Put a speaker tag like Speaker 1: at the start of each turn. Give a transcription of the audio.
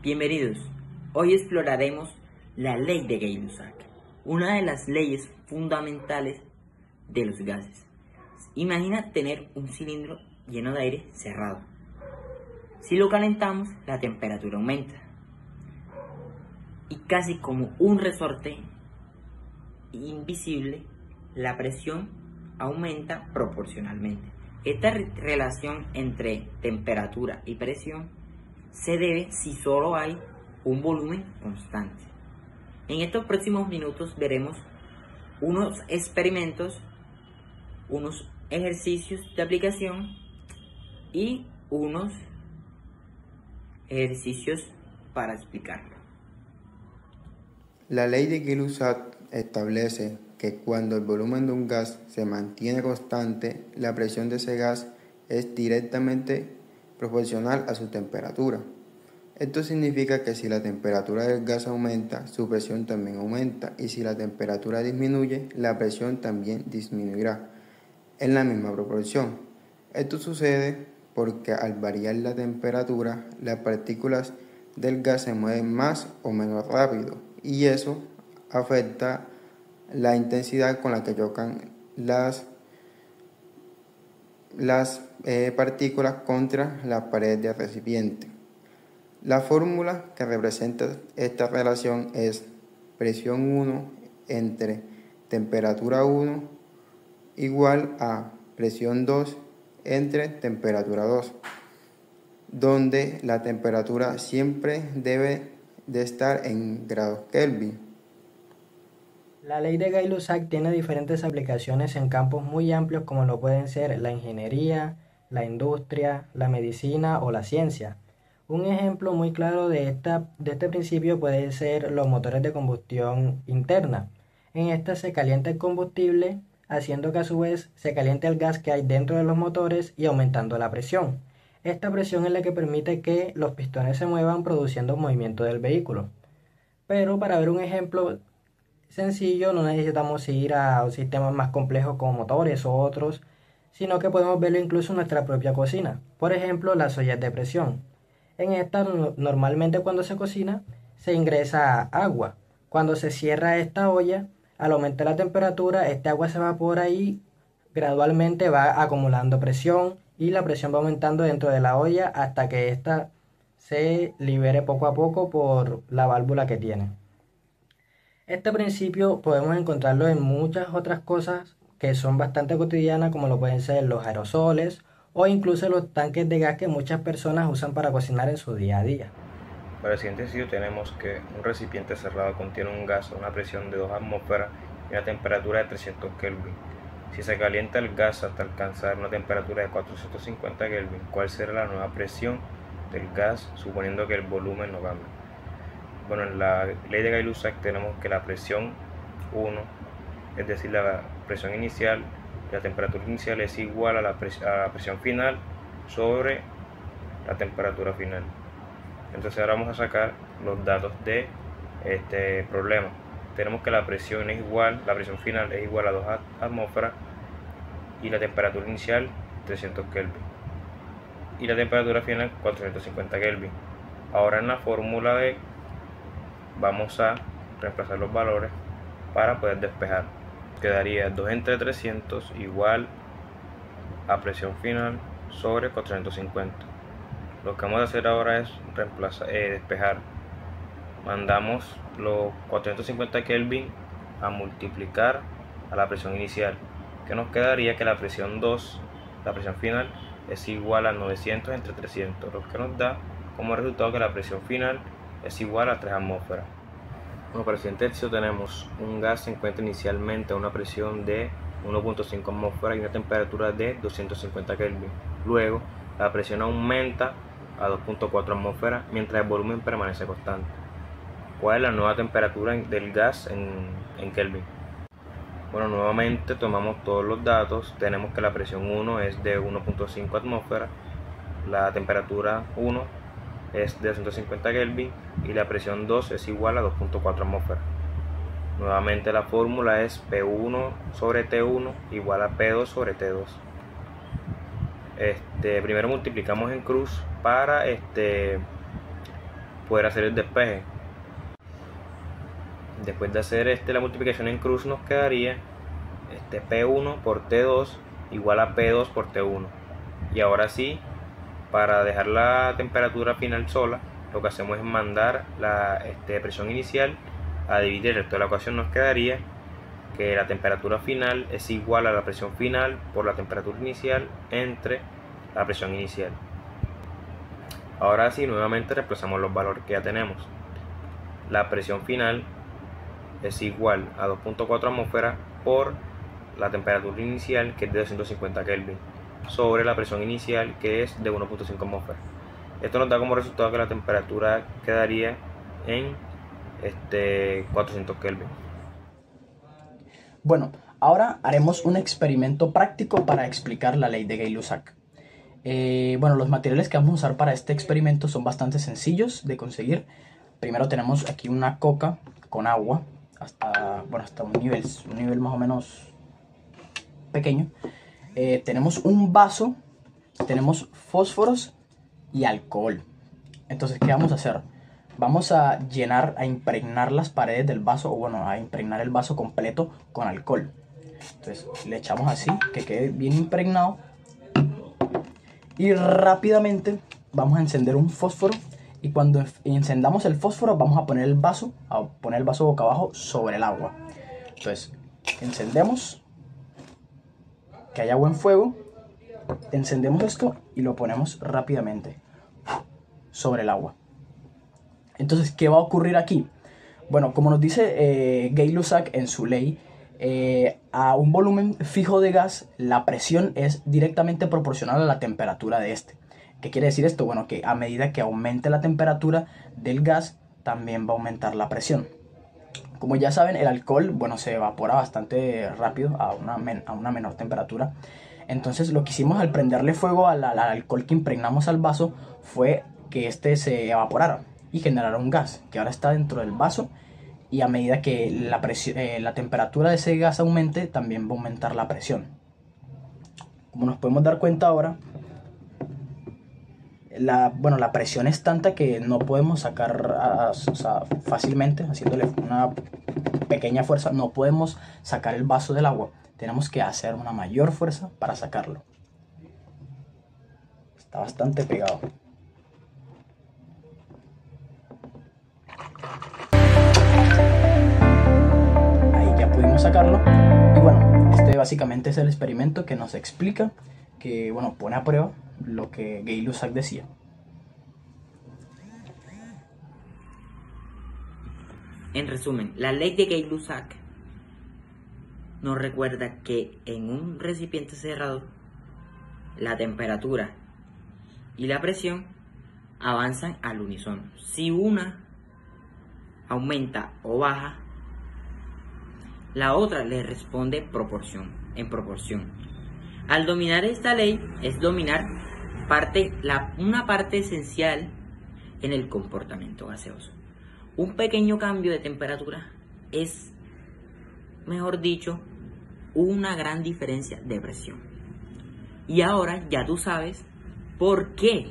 Speaker 1: Bienvenidos. Hoy exploraremos la ley de Gay-Lussac, una de las leyes fundamentales de los gases. Imagina tener un cilindro lleno de aire cerrado. Si lo calentamos, la temperatura aumenta. Y casi como un resorte invisible, la presión aumenta proporcionalmente. Esta relación entre temperatura y presión se debe si solo hay un volumen constante. En estos próximos minutos veremos unos experimentos, unos ejercicios de aplicación y unos ejercicios para explicarlo.
Speaker 2: La ley de Gay-Lussac establece que cuando el volumen de un gas se mantiene constante, la presión de ese gas es directamente proporcional a su temperatura. Esto significa que si la temperatura del gas aumenta, su presión también aumenta, y si la temperatura disminuye, la presión también disminuirá en la misma proporción. Esto sucede porque al variar la temperatura, las partículas del gas se mueven más o menos rápido, y eso afecta la intensidad con la que chocan las partículas contra las paredes del recipiente. La fórmula que representa esta relación es presión 1 entre temperatura 1 igual a presión 2 entre temperatura 2, donde la temperatura siempre debe de estar en grados Kelvin.
Speaker 3: La ley de Gay-Lussac tiene diferentes aplicaciones en campos muy amplios como lo pueden ser la ingeniería, la industria, la medicina o la ciencia. Un ejemplo muy claro de este principio puede ser los motores de combustión interna. En esta se calienta el combustible, haciendo que a su vez se caliente el gas que hay dentro de los motores y aumentando la presión. Esta presión es la que permite que los pistones se muevan produciendo movimiento del vehículo. Pero para ver un ejemplo sencillo no necesitamos ir a sistemas más complejos como motores o otros, sino que podemos verlo incluso en nuestra propia cocina. Por ejemplo, las ollas de presión. En esta normalmente cuando se cocina se ingresa agua. Cuando se cierra esta olla, al aumentar la temperatura, este agua se evapora y gradualmente va acumulando presión y la presión va aumentando dentro de la olla hasta que ésta se libere poco a poco por la válvula que tiene. Este principio podemos encontrarlo en muchas otras cosas que son bastante cotidianas, como lo pueden ser los aerosoles o incluso los tanques de gas que muchas personas usan para cocinar en su día a día.
Speaker 4: Para el siguiente ejercicio tenemos que un recipiente cerrado contiene un gas a una presión de 2 atmósferas y una temperatura de 300 Kelvin. Si se calienta el gas hasta alcanzar una temperatura de 450 Kelvin, ¿cuál será la nueva presión del gas suponiendo que el volumen no cambie? Bueno, en la ley de Gay-Lussac tenemos que la presión 1, es decir, la presión inicial, la temperatura inicial es igual a la presión final sobre la temperatura final. Entonces ahora vamos a sacar los datos de este problema. Tenemos que la presión final es igual a 2 atmósferas y la temperatura inicial 300 Kelvin y la temperatura final 450 Kelvin. Ahora en la fórmula de vamos a reemplazar los valores para poder despejar. Quedaría 2 entre 300 igual a presión final sobre 450. Lo que vamos a hacer ahora es despejar. Mandamos los 450 Kelvin a multiplicar a la presión inicial, que nos quedaría que la presión 2, la presión final, es igual a 900 entre 300, lo que nos da como resultado que la presión final es igual a 3 atmósferas. Bueno, para el siguiente ejercicio tenemos un gas se encuentra inicialmente a una presión de 1.5 atmósferas y una temperatura de 250 Kelvin. Luego, la presión aumenta a 2.4 atmósferas mientras el volumen permanece constante. ¿Cuál es la nueva temperatura del gas en Kelvin? Bueno, nuevamente tomamos todos los datos. Tenemos que la presión 1 es de 1.5 atmósferas, la temperatura 1 es de 250 Kelvin y la presión 2 es igual a 2.4 atmósferas. Nuevamente la fórmula es P1 sobre T1 igual a P2 sobre T2. Primero multiplicamos en cruz para poder hacer el despeje. Después de hacer la multiplicación en cruz, nos quedaría P1 por T2 igual a P2 por T1. Y ahora sí, para dejar la temperatura final sola, lo que hacemos es mandar la presión inicial a dividir el resto de la ecuación. Nos quedaría que la temperatura final es igual a la presión final por la temperatura inicial entre la presión inicial. Ahora sí, nuevamente reemplazamos los valores que ya tenemos. La presión final es igual a 2.4 atmósferas por la temperatura inicial, que es de 250 Kelvin, sobre la presión inicial, que es de 1.5 atmósferas. Esto nos da como resultado que la temperatura quedaría en 400 Kelvin.
Speaker 5: Bueno, ahora haremos un experimento práctico para explicar la ley de Gay-Lussac. Bueno, los materiales que vamos a usar para este experimento son bastante sencillos de conseguir. Primero tenemos aquí una coca con agua hasta un nivel más o menos pequeño. Tenemos un vaso, tenemos fósforos y alcohol. Entonces, ¿qué vamos a hacer? Vamos a impregnar las paredes del vaso, a impregnar el vaso completo con alcohol. Entonces le echamos así, que quede bien impregnado. Y rápidamente vamos a encender un fósforo. Y cuando encendamos el fósforo, vamos a poner el vaso boca abajo sobre el agua. Entonces, encendemos, que haya buen fuego. Encendemos esto y lo ponemos rápidamente sobre el agua. Entonces, ¿qué va a ocurrir aquí? Bueno, como nos dice Gay-Lussac en su ley, a un volumen fijo de gas, la presión es directamente proporcional a la temperatura de este. ¿Qué quiere decir esto? Bueno, que a medida que aumente la temperatura del gas, también va a aumentar la presión. Como ya saben, el alcohol, se evapora bastante rápido a una menor temperatura. Entonces, lo que hicimos al prenderle fuego al alcohol que impregnamos al vaso fue que este se evaporara y generara un gas que ahora está dentro del vaso, y a medida que la temperatura de ese gas aumente, también va a aumentar la presión. Como nos podemos dar cuenta ahora, la presión es tanta que no podemos sacar fácilmente, haciéndole una pequeña fuerza, no podemos sacar el vaso del agua. Tenemos que hacer una mayor fuerza para sacarlo. Está bastante pegado. Ahí ya pudimos sacarlo. Y bueno, este básicamente es el experimento que nos explica, que pone a prueba lo que Gay-Lussac decía.
Speaker 1: En resumen, la ley de Gay-Lussac nos recuerda que en un recipiente cerrado la temperatura y la presión avanzan al unísono. Si una aumenta o baja, la otra le responde en proporción. Al dominar esta ley es dominar una parte esencial en el comportamiento gaseoso. Un pequeño cambio de temperatura es, mejor dicho, una gran diferencia de presión. Y ahora ya tú sabes por qué